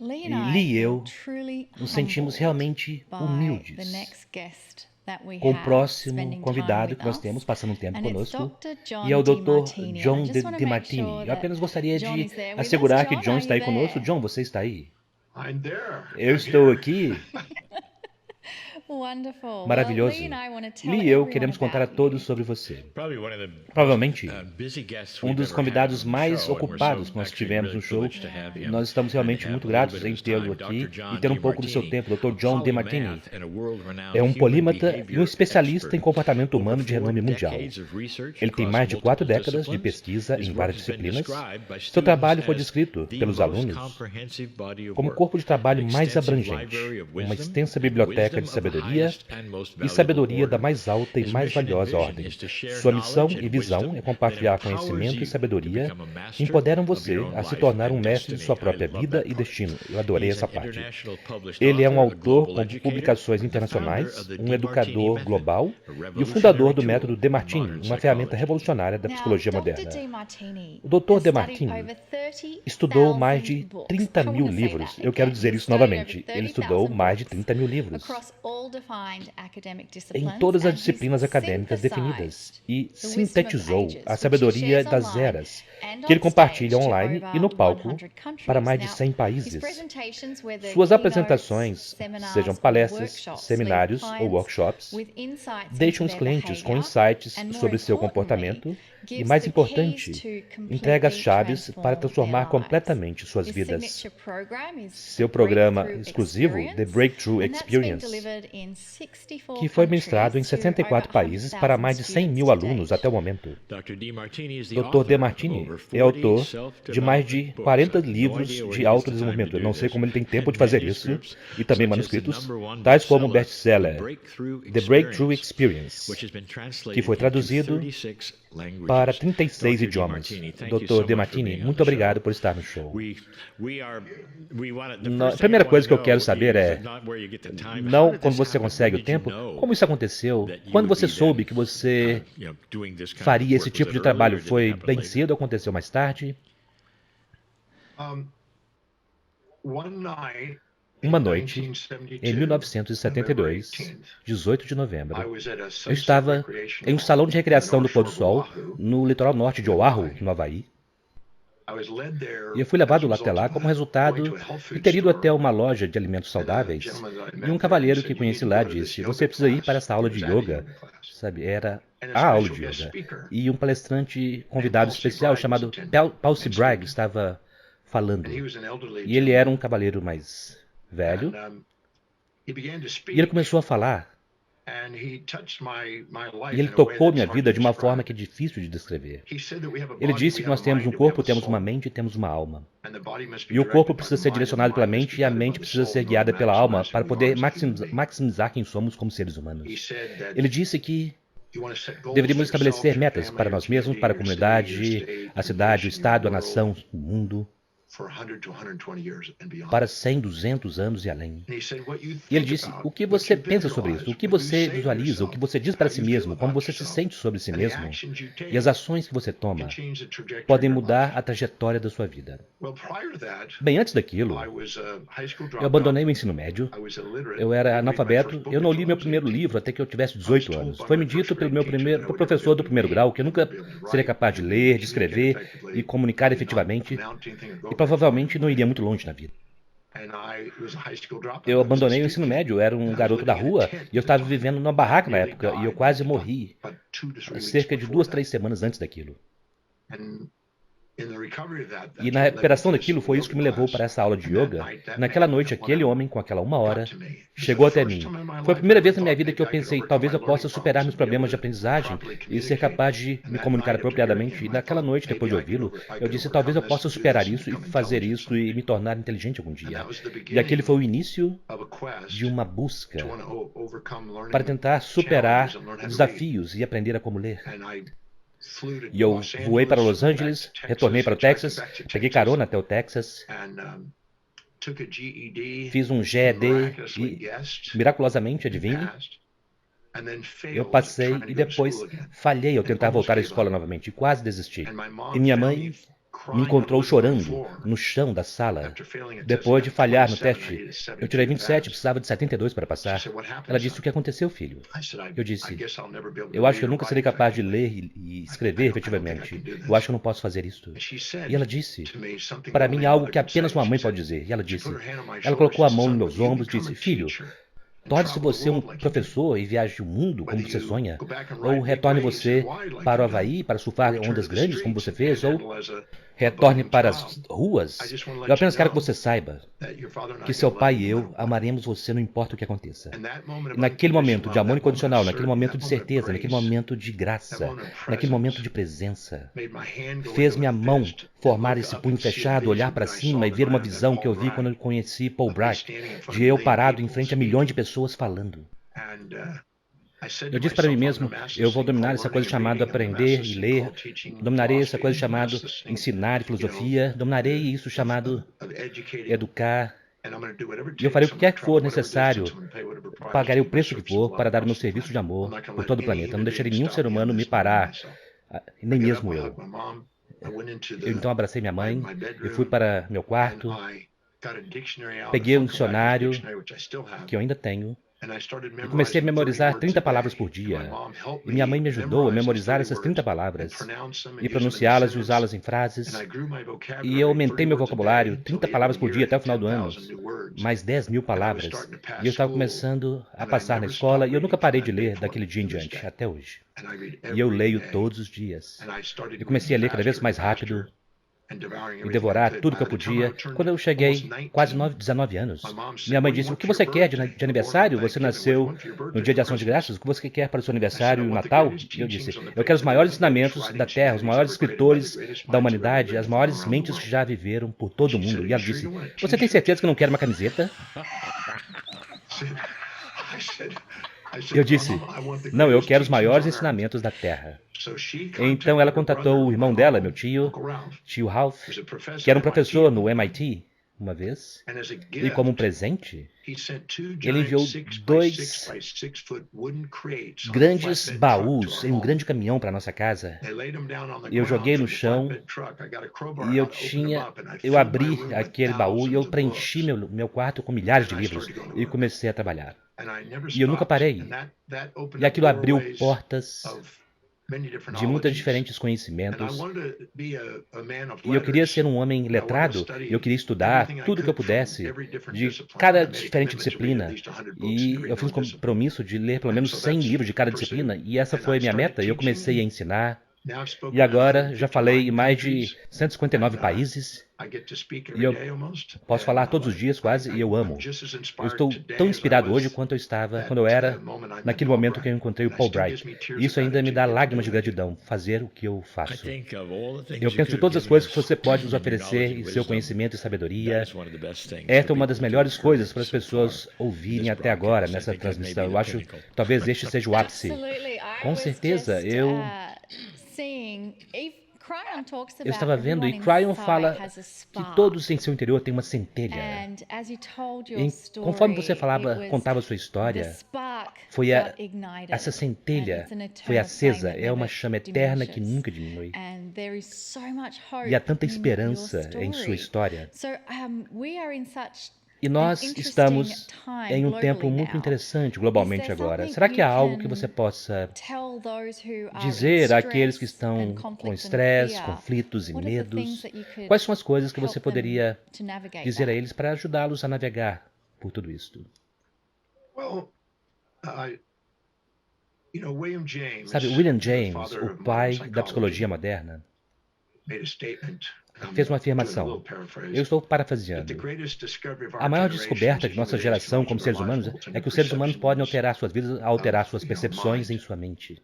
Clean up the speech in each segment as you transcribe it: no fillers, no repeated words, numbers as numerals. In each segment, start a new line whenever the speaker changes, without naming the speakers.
E Lee e eu nos sentimos realmente humildes com o próximo convidado que nós temos passando um tempo conosco, e é o Dr. John DeMartini. Eu apenas gostaria de assegurar que John está aí conosco. John, você está aí? Eu estou aqui. Maravilhoso. Lee e eu queremos contar a todos sobre você. Provavelmente, um dos convidados mais ocupados que nós tivemos no show. Nós estamos realmente muito gratos em tê-lo aqui e ter um pouco do seu tempo. Dr. John DeMartini é um polímata e um especialista em comportamento humano de renome mundial. Ele tem mais de 4 décadas de pesquisa em várias disciplinas. Seu trabalho foi descrito pelos alunos como o corpo de trabalho mais abrangente, uma extensa biblioteca de sabedoria e sabedoria da mais alta e mais valiosa ordem. Sua missão e visão é compartilhar conhecimento e sabedoria que empoderam você a se tornar um mestre de sua própria vida e destino. Eu adorei essa parte. Ele é um autor com publicações internacionais, um educador global e o fundador do método DeMartini, uma ferramenta revolucionária da psicologia moderna. O Dr. DeMartini estudou mais de 30 mil livros. Eu quero dizer isso novamente. Ele estudou mais de 30 mil livros em todas as disciplinas acadêmicas definidas e sintetizou a sabedoria das eras que ele compartilha online e no palco para mais de 100 países. Suas apresentações, sejam palestras, seminários ou workshops, deixam os clientes com insights sobre seu comportamento e, mais importante, entrega as chaves para transformar completamente suas vidas. Seu programa exclusivo, The Breakthrough Experience, que foi ministrado em 64 países para mais de 100 mil alunos até o momento. Dr. DeMartini é autor de mais de 40 livros de autodesenvolvimento. Eu não sei como ele tem tempo de fazer isso, e também manuscritos, tais como o best-seller The Breakthrough Experience, que foi traduzido para 36 idiomas. Dr. DeMartini, muito obrigado por estar no show. A primeira coisa que eu quero saber é, não quando você consegue o tempo, como isso aconteceu? Quando você soube que você faria esse tipo de trabalho? Foi bem cedo ou aconteceu mais tarde? Uma noite, em 1972, 18 de novembro, eu estava em um salão de recreação do pôr do sol, no litoral norte de Oahu, no Havaí. E eu fui levado até lá como resultado de ter ido até uma loja de alimentos saudáveis. E um cavalheiro que conheci lá disse, você precisa ir para essa aula de yoga. Sabe, era a aula de yoga. E um palestrante convidado especial chamado Palsy Bragg estava falando. E ele era um cavalheiro mais velho, e ele começou a falar, e ele tocou minha vida de uma forma que é difícil de descrever. Ele disse que nós temos um corpo, temos uma mente e temos uma alma. E o corpo precisa ser direcionado pela mente e a mente precisa ser guiada pela alma para poder maximizar quem somos como seres humanos. Ele disse que deveríamos estabelecer metas para nós mesmos, para a comunidade, a cidade, o estado, a nação, o mundo, para 100, 200 anos e além. E ele disse, o que você pensa sobre isso? O que você visualiza? O que você diz para si mesmo? Como você se sente sobre si mesmo? E as ações que você toma podem mudar a trajetória da sua vida. Bem, antes daquilo, eu abandonei o ensino médio, eu era analfabeto, eu não li meu primeiro livro até que eu tivesse 18 anos. Foi me dito pelo professor do primeiro grau que eu nunca seria capaz de ler, de escrever e comunicar efetivamente, e provavelmente não iria muito longe na vida. Eu abandonei o ensino médio, era um garoto da rua, e eu estava vivendo numa barraca na época, e eu quase morri cerca de 2, 3 semanas antes daquilo. E na recuperação daquilo foi isso que me levou para essa aula de yoga. Naquela noite, aquele homem, com aquela 1 hora, chegou até mim. Foi a primeira vez na minha vida que eu pensei, talvez eu possa superar meus problemas de aprendizagem e ser capaz de me comunicar apropriadamente. E naquela noite, depois de ouvi-lo, eu disse, talvez eu possa superar isso e fazer isso e me tornar inteligente algum dia. E aquele foi o início de uma busca para tentar superar desafios e aprender a como ler. E eu voei para Los Angeles, retornei para o Texas, peguei carona até o Texas, fiz um GED e, miraculosamente, adivinhe, eu passei e depois falhei ao tentar voltar à escola novamente e quase desisti. E minha mãe me encontrou chorando no chão da sala. Depois de falhar no teste, eu tirei 27 e precisava de 72 para passar. Ela disse: o que aconteceu, filho? Eu disse: eu acho que eu nunca serei capaz de ler e escrever efetivamente. Eu acho que eu não posso fazer isso. E ela disse, para mim, algo que apenas uma mãe pode dizer. E ela disse, ela colocou a mão nos meus ombros e disse: filho, torne-se você um professor e viaje o mundo como você sonha. Ou retorne você para o Havaí para surfar ondas grandes como você fez. Ou retorne para as ruas. Eu apenas quero que você saiba que seu pai e eu amaremos você não importa o que aconteça. Naquele momento de amor incondicional, naquele momento de certeza, naquele momento de graça, naquele momento de presença, fez minha mão formar esse punho fechado, olhar para cima e ver uma visão que eu vi quando eu conheci Paul Brack, de eu parado em frente a milhões de pessoas falando. Eu disse para mim mesmo, eu vou dominar essa coisa chamada aprender e ler, dominarei essa coisa chamada ensinar filosofia, dominarei isso chamado educar, e eu farei o que quer que for necessário, pagarei o preço que for para dar o meu serviço de amor por todo o planeta. Não deixarei nenhum ser humano me parar, nem mesmo eu. Eu então abracei minha mãe, eu fui para meu quarto, peguei um dicionário, que eu ainda tenho, e comecei a memorizar 30 palavras por dia. E minha mãe me ajudou a memorizar essas 30 palavras e pronunciá-las e usá-las em frases. E eu aumentei meu vocabulário 30 palavras por dia até o final do ano, mais 10.000 palavras. E eu estava começando a passar na escola e eu nunca parei de ler daquele dia em diante, até hoje. E eu leio todos os dias. Eu comecei a ler cada vez mais rápido e devorar tudo que eu podia. Quando eu cheguei, quase 19 anos, minha mãe disse: o que você quer de aniversário? Você nasceu no dia de ação de graças? O que você quer para o seu aniversário e o Natal? E eu disse: eu quero os maiores ensinamentos da Terra, os maiores escritores da humanidade, as maiores mentes que já viveram por todo o mundo. E ela disse: você tem certeza que não quer uma camiseta? Eu disse: não, eu quero os maiores ensinamentos da Terra. Então ela contatou o irmão dela, meu tio Ralph, que era um professor no MIT, uma vez, e como um presente, ele enviou 2 grandes baús em um grande caminhão para nossa casa. E eu joguei no chão e eu abri aquele baú e eu preenchi meu quarto com milhares de livros e comecei a trabalhar. E eu nunca parei. E aquilo abriu portas de muitos diferentes conhecimentos. E eu queria ser um homem letrado, eu queria estudar tudo o que eu pudesse, de cada diferente disciplina. E eu fiz um compromisso de ler pelo menos 100 livros de cada disciplina, e essa foi a minha meta, e eu comecei a ensinar. E agora já falei em mais de 159 países, e eu posso falar todos os dias quase, e eu amo. Eu estou tão inspirado hoje quanto eu estava quando eu era naquele momento que eu encontrei o Paul Bright. Isso ainda me dá lágrimas de gratidão, fazer o que eu faço. Eu penso em todas as coisas que você pode nos oferecer em seu conhecimento e sabedoria. Esta é uma das melhores coisas para as pessoas ouvirem até agora nessa transmissão. Eu acho que talvez este seja o ápice. Com certeza, eu estava vendo, e Cryon fala que todos em seu interior têm uma centelha. Conforme você contava a sua história, essa centelha foi acesa, é uma chama eterna que nunca diminui. E há tanta esperança em sua história. E nós estamos em um tempo muito interessante globalmente agora. Será que há algo que você possa dizer àqueles que estão com estresse, conflitos e medos? Quais são as coisas que você poderia dizer a eles para ajudá-los a navegar por tudo isto? Sabe, William James, o pai da psicologia moderna, fez uma afirmação. Eu estou parafraseando. A maior descoberta de nossa geração como seres humanos é que os seres humanos podem alterar suas vidas, alterar suas percepções em sua mente.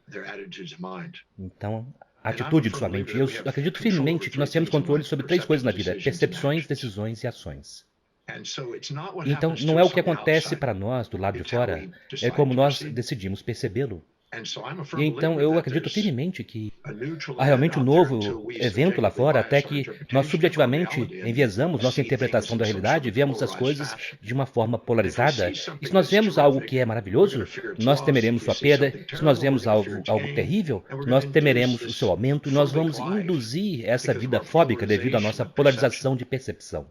Então, a atitude de sua mente. Eu acredito firmemente que nós temos controle sobre 3 coisas na vida: percepções, decisões e ações. Então, não é o que acontece para nós do lado de fora, é como nós decidimos percebê-lo. E então eu acredito firmemente que há realmente um novo evento lá fora, até que nós subjetivamente enviesamos nossa interpretação da realidade, vemos as coisas de uma forma polarizada. E se nós vemos algo que é maravilhoso, nós temeremos sua perda. Se nós vemos algo terrível, nós temeremos o seu aumento e nós vamos induzir essa vida fóbica devido à nossa polarização de percepção.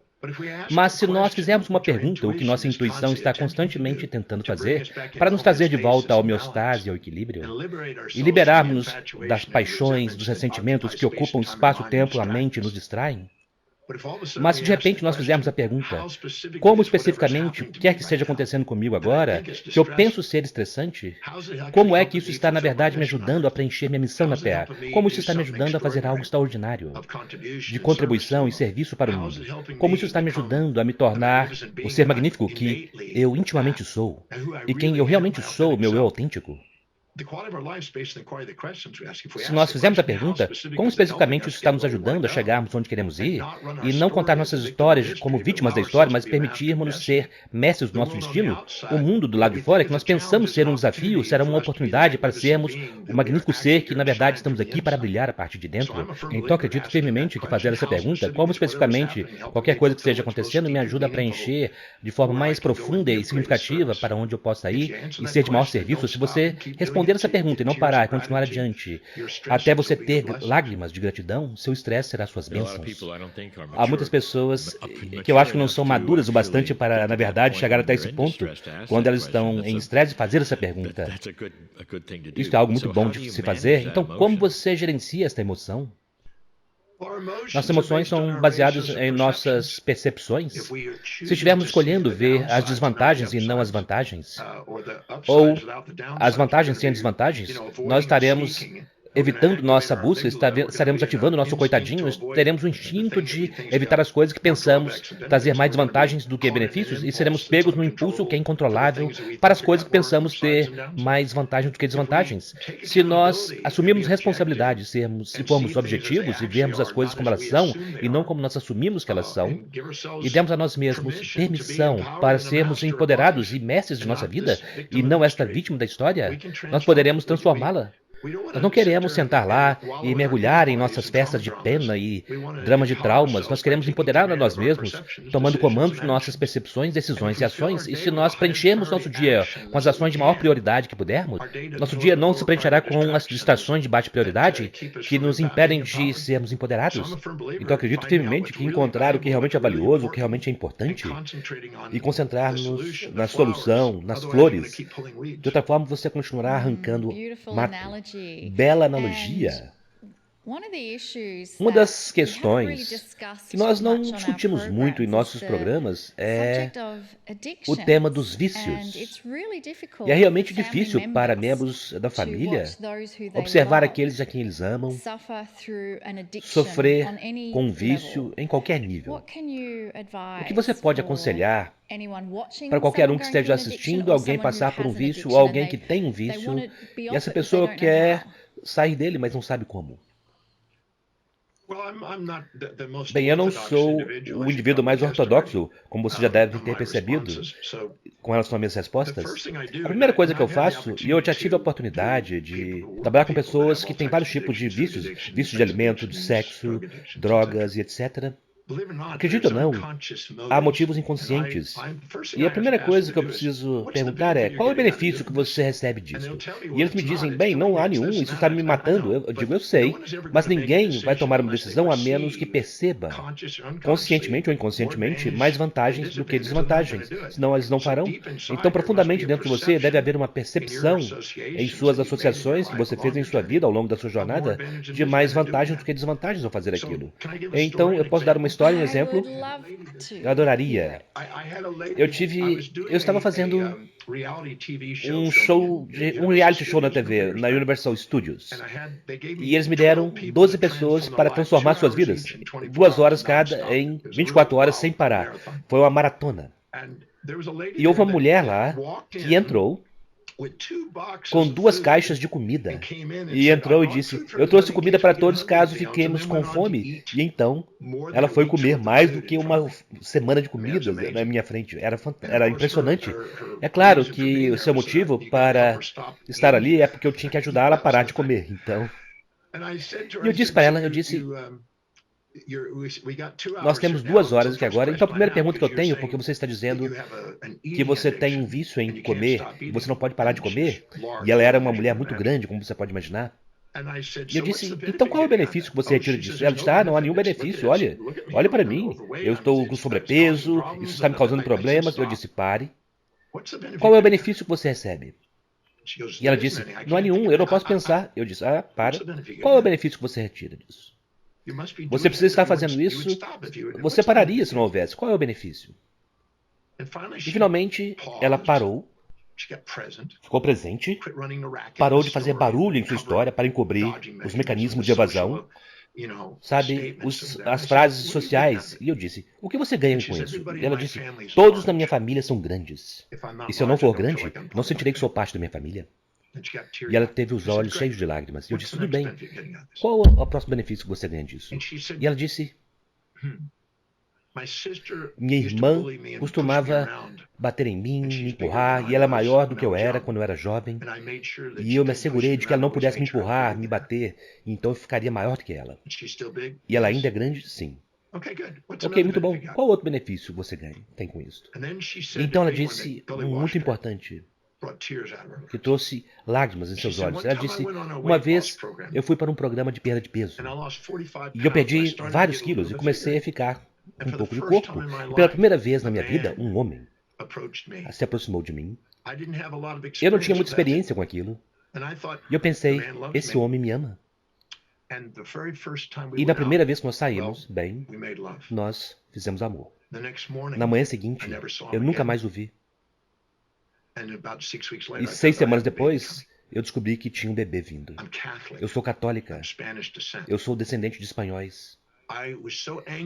Mas se nós fizermos uma pergunta, o que nossa intuição está constantemente tentando fazer, para nos trazer de volta à homeostase e ao equilíbrio, e liberarmos-nos das paixões, dos ressentimentos que ocupam espaço, tempo, a mente e nos distraem. Mas se de repente nós fizermos a pergunta, como especificamente, o que quer que esteja acontecendo comigo agora, que eu penso ser estressante, como é que isso está na verdade me ajudando a preencher minha missão na Terra? Como isso está me ajudando a fazer algo extraordinário, de contribuição e serviço para o mundo? Como isso está me ajudando a me tornar o ser magnífico que eu intimamente sou, e quem eu realmente sou, meu eu autêntico? Se nós fizermos a pergunta, como especificamente isso está nos ajudando a chegarmos onde queremos ir, e não contar nossas histórias como vítimas da história, mas permitirmos-nos ser mestres do nosso destino, o mundo do lado de fora, que nós pensamos ser um desafio, será uma oportunidade para sermos o magnífico ser que, na verdade, estamos aqui para brilhar a partir de dentro. Então, acredito firmemente que fazer essa pergunta, como especificamente qualquer coisa que esteja acontecendo, me ajuda a preencher de forma mais profunda e significativa para onde eu possa ir e ser de maior serviço. Se você responder essa pergunta e não parar e continuar adiante até você ter lágrimas de gratidão, seu estresse será suas bênçãos. Há muitas pessoas que eu acho que não são maduras o bastante para, na verdade, chegar até esse ponto, quando elas estão em estresse, fazer essa pergunta. Isso é algo muito bom de se fazer. Então, como você gerencia esta emoção? Nossas emoções são baseadas em nossas percepções. Se estivermos escolhendo ver as desvantagens e não as vantagens, ou as vantagens sem as desvantagens, nós estaremos evitando nossa busca, estaremos ativando nosso coitadinho, teremos o instinto de evitar as coisas que pensamos trazer mais desvantagens do que benefícios e seremos pegos no impulso que é incontrolável para as coisas que pensamos ter mais vantagens do que desvantagens. Se nós assumirmos responsabilidade, se formos objetivos e vermos as coisas como elas são e não como nós assumimos que elas são, e demos a nós mesmos permissão para sermos empoderados e mestres de nossa vida e não esta vítima da história, nós poderemos transformá-la. Nós não queremos sentar lá e mergulhar em nossas festas de pena e dramas de traumas. Nós queremos empoderar a nós mesmos, tomando comando de nossas percepções, decisões e ações. E se nós preenchermos nosso dia com as ações de maior prioridade que pudermos, nosso dia não se preencherá com as distrações de baixa prioridade que nos impedem de sermos empoderados. Então acredito firmemente que encontrar o que realmente é valioso, o que realmente é importante, e concentrar-nos na solução, nas flores, de outra forma você continuará arrancando mato. Bela analogia. Uma das questões que nós não discutimos muito em nossos programas é o tema dos vícios. E é realmente difícil para membros da família observar aqueles a quem eles amam sofrer com um vício em qualquer nível. O que você pode aconselhar para qualquer um que esteja assistindo alguém passar por um vício ou alguém que tem um vício e essa pessoa quer sair dele, mas não sabe como? Bem, eu não sou o indivíduo mais ortodoxo, como você já deve ter percebido com relação às minhas respostas. A primeira coisa que eu faço, e eu já tive a oportunidade de trabalhar com pessoas que têm vários tipos de vícios, vícios de alimento, de sexo, drogas e etc. Acredite ou não, há motivos inconscientes. E a primeira coisa que eu preciso perguntar é, qual é o benefício que você recebe disso? E eles me dizem, bem, não há nenhum, isso está me matando. Eu digo, eu sei, mas ninguém vai tomar uma decisão a menos que perceba, conscientemente ou inconscientemente, mais vantagens do que desvantagens, senão eles não farão. Então, profundamente dentro de você deve haver uma percepção em suas associações que você fez em sua vida ao longo da sua jornada de mais vantagens do que desvantagens ao fazer aquilo. Então, eu posso dar uma história, um exemplo. Eu adoraria. Eu estava fazendo um reality show na TV, na Universal Studios. E eles me deram 12 pessoas para transformar suas vidas. 2 horas cada em 24 horas sem parar. Foi uma maratona. E houve uma mulher lá que entrou com 2 caixas de comida. E entrou e disse, eu trouxe comida para todos caso fiquemos com fome. E então, ela foi comer mais do que uma semana de comida na minha frente. Era impressionante. É claro que o seu motivo para estar ali é porque eu tinha que ajudá-la a parar de comer. Então, e eu disse para ela, eu disse, nós temos 2 horas aqui agora. Então a primeira pergunta que eu tenho, porque você está dizendo que você tem um vício em comer e você não pode parar de comer? E ela era uma mulher muito grande, como você pode imaginar. E eu disse, então qual é o benefício que você retira disso? Ela disse, não há nenhum benefício, olha para mim, eu estou com sobrepeso, isso está me causando problemas. Eu disse, pare, qual é o benefício que você recebe? E ela disse, não há nenhum, eu não posso pensar. Eu disse, para, qual é o benefício que você retira disso? Você precisa estar fazendo isso, você pararia se não houvesse. Qual é o benefício? E finalmente, ela parou, ficou presente, parou de fazer barulho em sua história para encobrir os mecanismos de evasão, sabe, as frases sociais. E eu disse, o que você ganha com isso? E ela disse, todos na minha família são grandes. E se eu não for grande, não sentirei que sou parte da minha família. E ela teve os olhos cheios de lágrimas. E eu disse, tudo bem, qual é o próximo benefício que você ganha disso? E ela disse, minha irmã costumava bater em mim, me empurrar, e ela é maior do que eu era quando eu era jovem. E eu me assegurei de que ela não pudesse me empurrar, me bater, então eu ficaria maior do que ela. E ela ainda é grande? Sim. Ok, muito bom. Qual outro benefício você tem com isso? Então ela disse, muito importante, que trouxe lágrimas em seus olhos. Ela disse, uma vez eu fui para um programa de perda de peso, e eu perdi vários quilos e comecei a ficar com um pouco de corpo. E pela primeira vez na minha vida, um homem se aproximou de mim. Eu não tinha muita experiência com aquilo. E eu pensei, esse homem me ama. E na primeira vez que nós saímos, bem, nós fizemos amor. Na manhã seguinte, eu nunca mais o vi. E 6 semanas depois, eu descobri que tinha um bebê vindo. Eu sou católica. Eu sou descendente de espanhóis.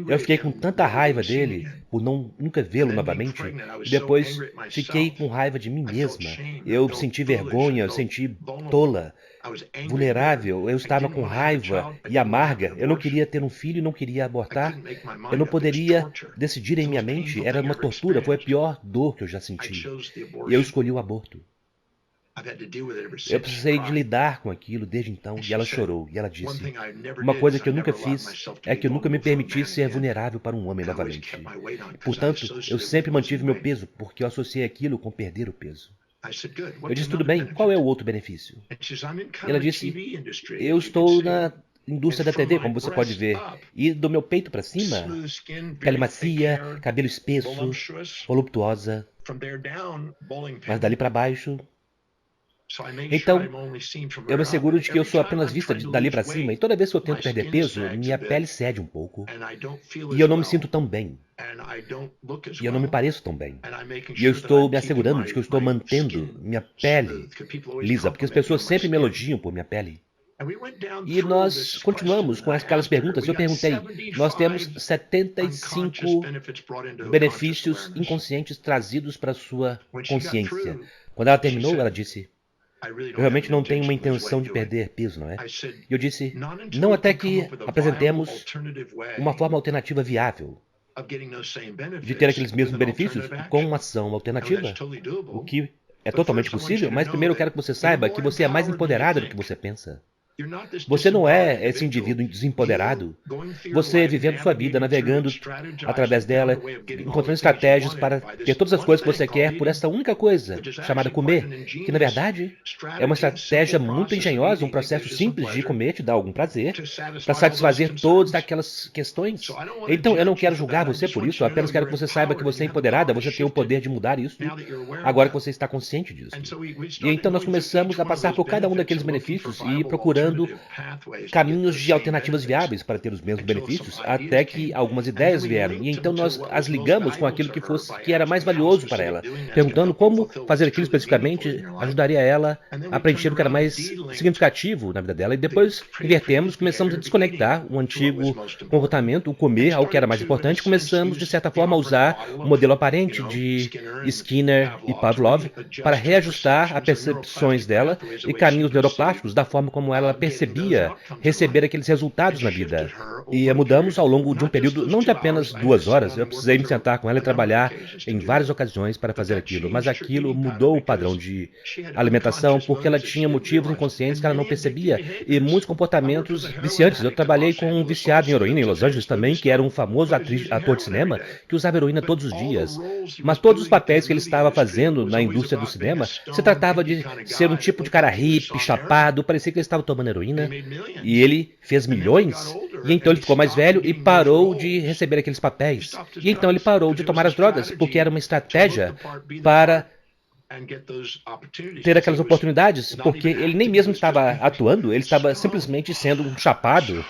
Eu fiquei com tanta raiva dele por nunca vê-lo novamente. E depois fiquei com raiva de mim mesma. Eu senti vergonha, eu senti tola, vulnerável. Eu estava com raiva e amarga. Eu não queria ter um filho e não queria abortar. Eu não poderia decidir em minha mente. Era uma tortura, foi a pior dor que eu já senti. E eu escolhi o aborto. Eu precisei de lidar com aquilo desde então, e ela chorou, e ela disse, uma coisa que eu nunca fiz é que eu nunca me permiti ser vulnerável para um homem novamente. Portanto, eu sempre mantive meu peso, porque eu associei aquilo com perder o peso. Eu disse, tudo bem, qual é o outro benefício? Ela disse, eu estou na indústria da TV, como você pode ver, e do meu peito para cima, pele macia, cabelo espesso, voluptuosa, mas dali para baixo... Então, eu me asseguro de que eu sou apenas vista dali para cima, e toda vez que eu tento perder peso, minha pele cede um pouco, e eu não me sinto tão bem, e eu não me pareço tão bem, e eu estou me assegurando de que eu estou mantendo minha pele lisa, porque as pessoas sempre me elogiam por minha pele. E nós continuamos com aquelas perguntas. Eu perguntei, nós temos 75 benefícios inconscientes trazidos para a sua consciência. Quando ela terminou, ela disse, eu realmente não tenho uma intenção de perder peso, não é? E eu disse, não até que apresentemos uma forma alternativa viável de ter aqueles mesmos benefícios com uma ação alternativa, o que é totalmente possível, mas primeiro eu quero que você saiba que você é mais empoderada do que você pensa. Você não é esse indivíduo desempoderado. Você vivendo sua vida, navegando através dela, encontrando estratégias para ter todas as coisas que você quer por essa única coisa, chamada comer, que na verdade é uma estratégia muito engenhosa, um processo simples de comer, te dá algum prazer, para satisfazer todas aquelas questões. Então eu não quero julgar você por isso, eu apenas quero que você saiba que você é empoderada, você tem o poder de mudar isso, agora que você está consciente disso. E então nós começamos a passar por cada um daqueles benefícios e procurando procurando caminhos de alternativas viáveis para ter os mesmos benefícios, até que algumas ideias vieram. E então nós as ligamos com aquilo que era mais valioso para ela, perguntando como fazer aquilo especificamente ajudaria ela a preencher o que era mais significativo na vida dela. E depois invertemos, começamos a desconectar o antigo comportamento, o comer, ao que era mais importante. Começamos, de certa forma, a usar o modelo aparente de Skinner e Pavlov para reajustar as percepções dela e caminhos neuroplásticos da forma como ela percebia receber aqueles resultados na vida. E mudamos ao longo de um período, não de apenas 2 horas. Eu precisei me sentar com ela e trabalhar em várias ocasiões para fazer aquilo, mas aquilo mudou o padrão de alimentação porque ela tinha motivos inconscientes que ela não percebia e muitos comportamentos viciantes. Eu trabalhei com um viciado em heroína em Los Angeles também, que era um famoso ator de cinema que usava heroína todos os dias. Mas todos os papéis que ele estava fazendo na indústria do cinema, se tratava de ser um tipo de cara hippie, chapado, parecia que ele estava tomando heroína, e ele fez milhões, e então ele ficou mais velho e parou de receber aqueles papéis. E então ele parou de tomar as drogas, porque era uma estratégia para ter aquelas oportunidades, porque ele nem mesmo estava atuando, ele estava simplesmente sendo um chapado.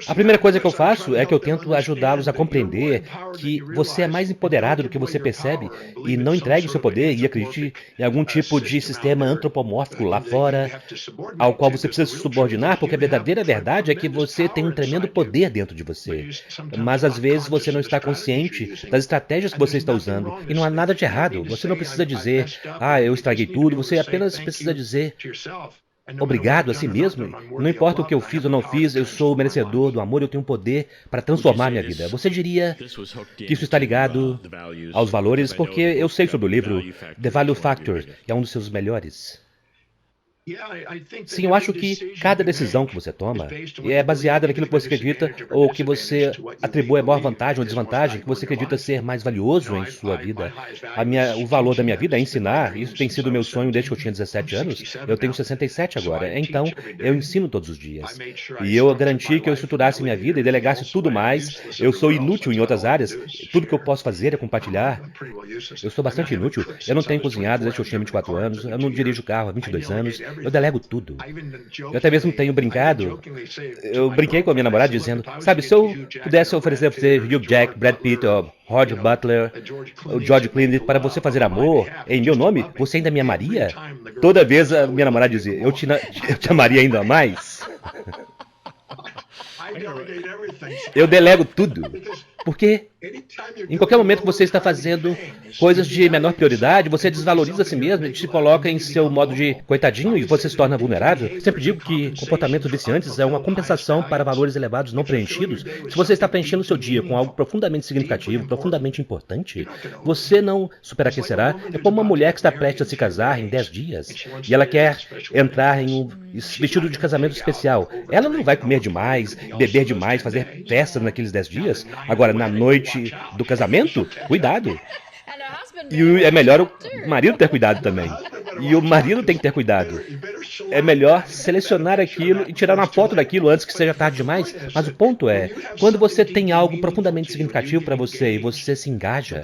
A primeira coisa que eu faço é que eu tento ajudá-los a compreender que você é mais empoderado do que você percebe e não entregue o seu poder e acredite em algum tipo de sistema antropomórfico lá fora ao qual você precisa se subordinar, porque a verdadeira verdade é que você tem um tremendo poder dentro de você. Mas às vezes você não está consciente das estratégias que você está usando e não há nada de errado. Você não precisa dizer, eu estraguei tudo, você apenas precisa dizer obrigado a si mesmo. Não importa o que eu fiz ou não fiz, eu sou merecedor do amor e eu tenho poder para transformar minha vida. Você diria que isso está ligado aos valores? Porque eu sei sobre o livro The Value Factor, que é um dos seus melhores. Sim, eu acho que cada decisão que você toma é baseada naquilo que você acredita ou que você atribui a maior vantagem ou desvantagem, que você acredita ser mais valioso em sua vida. O valor da minha vida é ensinar. Isso tem sido o meu sonho desde que eu tinha 17 anos. Eu tenho 67 agora. Então, eu ensino todos os dias. E eu garanti que eu estruturasse minha vida e delegasse tudo mais. Eu sou inútil em outras áreas. Tudo que eu posso fazer é compartilhar. Eu sou bastante inútil. Eu não tenho cozinhado desde que eu tinha 24 anos. Eu não dirijo carro há 22 anos. Eu delego tudo. Eu até mesmo tenho brincado. Eu brinquei com a minha namorada dizendo, sabe, se eu pudesse oferecer para você Hugh Jack, Brad Pitt, ou Roger Butler, ou George Clooney para você fazer amor em meu nome, você ainda me amaria? Toda vez a minha namorada dizia, eu te amaria ainda mais. Eu delego tudo. Porque em qualquer momento que você está fazendo coisas de menor prioridade, você desvaloriza a si mesmo e te coloca em seu modo de coitadinho e você se torna vulnerável. Sempre digo que comportamentos viciantes é uma compensação para valores elevados não preenchidos. Se você está preenchendo o seu dia com algo profundamente significativo, profundamente importante, você não superaquecerá. É como uma mulher que está prestes a se casar em 10 dias e ela quer entrar em um vestido de casamento especial. Ela não vai comer demais, beber demais, fazer festa naqueles 10 dias. Agora, na noite do casamento, cuidado. E é melhor o marido ter cuidado também. E o marido tem que ter cuidado. É melhor selecionar aquilo e tirar uma foto daquilo antes que seja tarde demais. Mas o ponto é, quando você tem algo profundamente significativo para você e você se engaja,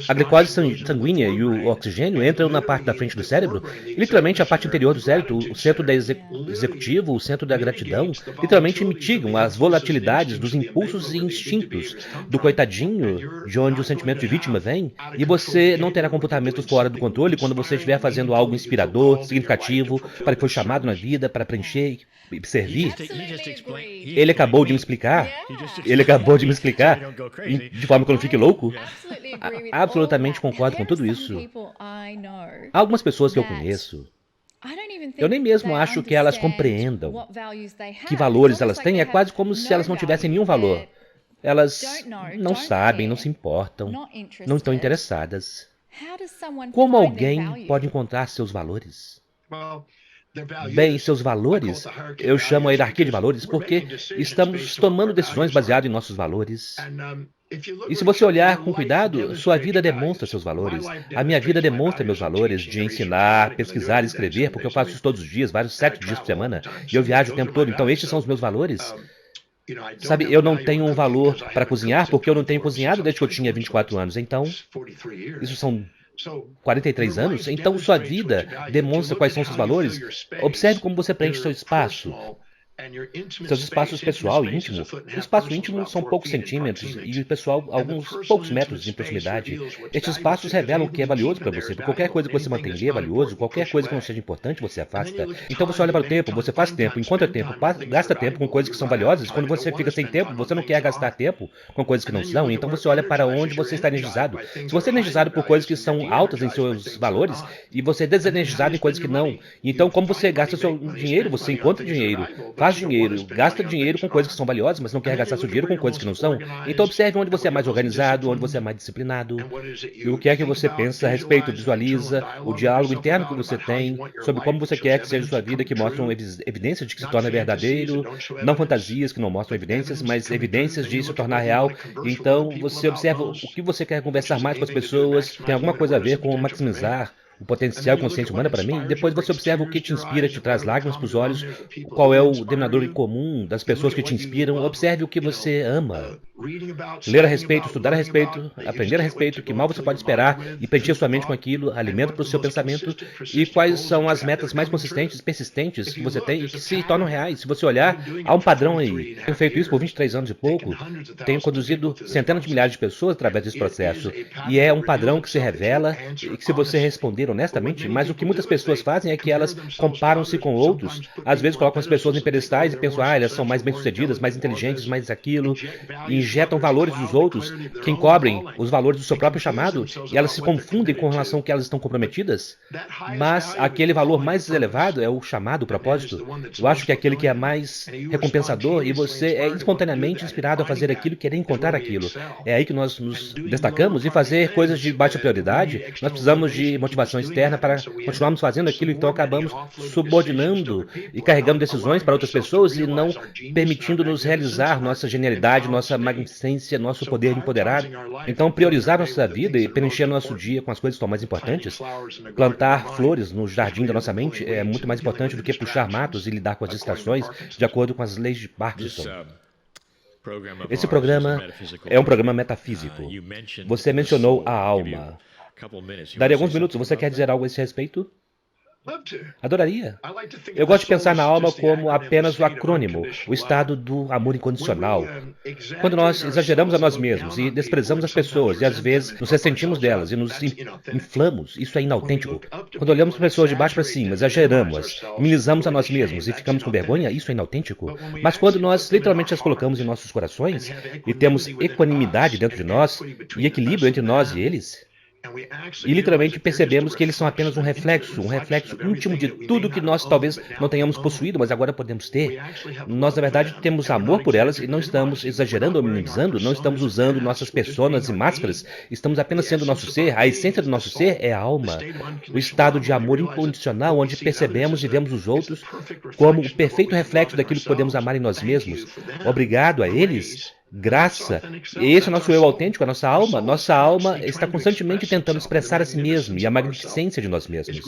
a glicose sanguínea e o oxigênio entram na parte da frente do cérebro, e literalmente a parte interior do cérebro, o centro da executivo, o centro da gratidão, literalmente mitigam as volatilidades dos impulsos e instintos do coitadinho, de onde o sentimento de vítima vem, e você não terá comportamentos fora do controle quando você estiver fazendo algo inspirador, significativo, para que foi chamado na vida, para preencher e servir. Ele acabou de me explicar. Ele acabou de me explicar. De forma que eu não fique louco. Absolutamente concordo com tudo isso. Há algumas pessoas que eu conheço. Eu nem mesmo acho que elas compreendam que valores elas têm. É quase como se elas não tivessem nenhum valor. Elas não sabem, não se importam, não estão interessadas. Como alguém pode encontrar seus valores? Bem, seus valores, eu chamo a hierarquia de valores porque estamos tomando decisões baseadas em nossos valores. E se você olhar com cuidado, sua vida demonstra seus valores. A minha vida demonstra meus valores de ensinar, pesquisar e escrever, porque eu faço isso todos os dias, vários 7 dias por semana, e eu viajo o tempo todo. Então estes são os meus valores. Sabe, eu não tenho um valor para cozinhar porque eu não tenho cozinhado desde que eu tinha 24 anos. Então, isso são 43 anos? Então sua vida demonstra quais são seus valores. Observe como você preenche seu espaço. Seus espaços pessoal e íntimo. O espaço íntimo são poucos centímetros e o pessoal alguns poucos metros em proximidade. Estes espaços revelam o que é valioso para você, porque qualquer coisa que você mantém ali é valioso, qualquer coisa que não seja importante você afasta. Então você olha para o tempo, você faz tempo, encontra tempo, gasta tempo com coisas que são valiosas. Quando você fica sem tempo, você não quer gastar tempo com coisas que não são, então você olha para onde você está energizado. Se você é energizado por coisas que são altas em seus valores e você é desenergizado em coisas que não, então como você gasta seu dinheiro, você encontra dinheiro, faz dinheiro, gasta dinheiro com coisas que são valiosas, mas não quer gastar seu dinheiro com coisas que não são. Então observe onde você é mais organizado, onde você é mais disciplinado, e o que é que você pensa a respeito, visualiza o diálogo interno que você tem sobre como você quer que seja sua vida, que mostram evidências de que se torna verdadeiro, não fantasias que não mostram evidências, mas evidências de se tornar real. Então você observa o que você quer conversar mais com as pessoas, tem alguma coisa a ver com maximizar o potencial e consciência humana para mim, e depois você observa o que te inspira, te traz lágrimas para os olhos, qual é o denominador em comum das pessoas que te inspiram, observe o que você ama. Ler a respeito, estudar a respeito, aprender a respeito, que mal você pode esperar e preencher sua mente com aquilo, alimento para o seu pensamento, e quais são as metas mais consistentes e persistentes que você tem e que se tornam reais. Se você olhar, há um padrão aí. Tenho feito isso por 23 anos e pouco, tenho conduzido centenas de milhares de pessoas através desse processo, e é um padrão que se revela e que se você responder honestamente, mas o que muitas pessoas fazem é que elas comparam-se com outros, às vezes colocam as pessoas em pedestais e pensam, elas são mais bem-sucedidas, mais inteligentes, mais aquilo, e injetam valores dos outros que encobrem os valores do seu próprio chamado, e elas se confundem com relação ao que elas estão comprometidas, mas aquele valor mais elevado é o chamado, o propósito. Eu acho que é aquele que é mais recompensador, e você é espontaneamente inspirado a fazer aquilo e querer encontrar aquilo. É aí que nós nos destacamos, e fazer coisas de baixa prioridade, nós precisamos de motivação externa para continuarmos fazendo aquilo, então acabamos subordinando e carregando decisões para outras pessoas e não permitindo-nos realizar nossa genialidade, nossa magnificência, nosso poder de empoderar. Então priorizar nossa vida e preencher nosso dia com as coisas que são mais importantes, plantar flores no jardim da nossa mente é muito mais importante do que puxar matos e lidar com as distrações de acordo com as leis de Parkinson. Esse programa é um programa metafísico. Você mencionou a alma. Daria alguns minutos. Você quer dizer algo a esse respeito? Adoraria. Eu gosto de pensar na alma como apenas o acrônimo, o estado do amor incondicional. Quando nós exageramos a nós mesmos e desprezamos as pessoas e às vezes nos ressentimos delas e nos inflamos, isso é inautêntico. Quando olhamos para pessoas de baixo para cima, exageramos-as, minimizamos a nós mesmos e ficamos com vergonha, isso é inautêntico. Mas quando nós literalmente as colocamos em nossos corações e temos equanimidade dentro de nós e equilíbrio entre nós e eles, e literalmente percebemos que eles são apenas um reflexo íntimo de tudo que nós talvez não tenhamos possuído, mas agora podemos ter. Nós, na verdade, temos amor por elas e não estamos exagerando ou minimizando, não estamos usando nossas personas e máscaras, estamos apenas sendo nosso ser. A essência do nosso ser é a alma, o estado de amor incondicional onde percebemos e vemos os outros como o perfeito reflexo daquilo que podemos amar em nós mesmos. Obrigado a eles. Graça. Esse é o nosso eu autêntico, a nossa alma. Nossa alma está constantemente tentando expressar a si mesmo e a magnificência de nós mesmos.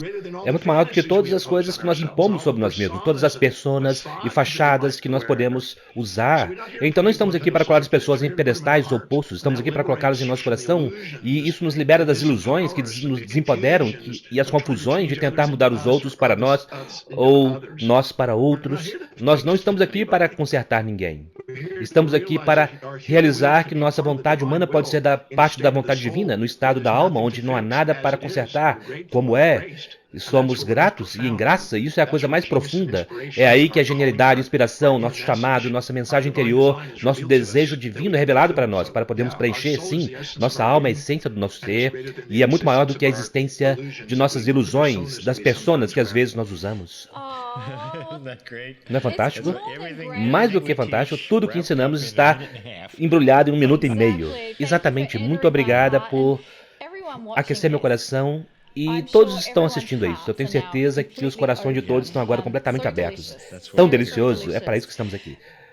É muito maior do que todas as coisas que nós impomos sobre nós mesmos, todas as personas e fachadas que nós podemos usar. Então não estamos aqui para colocar as pessoas em pedestais ou postos, estamos aqui para colocá-las em nosso coração, e isso nos libera das ilusões que nos desempoderam e as confusões de tentar mudar os outros para nós ou nós para outros. Nós não estamos aqui para consertar ninguém. Estamos aqui para realizar que nossa vontade humana pode ser da parte da vontade divina, no estado da alma, onde não há nada para consertar, como é. E somos gratos e em graça, isso é a coisa mais profunda. É aí que a genialidade, a inspiração, nosso chamado, nossa mensagem interior, nosso desejo divino é revelado para nós, para podermos preencher, sim, nossa alma, a essência do nosso ser, e é muito maior do que a existência de nossas ilusões, das personas que às vezes nós usamos. Não é fantástico? Mais do que fantástico, tudo o que ensinamos está embrulhado em 1 minuto e meio. Exatamente, muito obrigada por aquecer meu coração. E todos estão assistindo a isso. Eu tenho certeza que os corações de todos estão agora completamente abertos. Tão delicioso, é para isso que estamos aqui.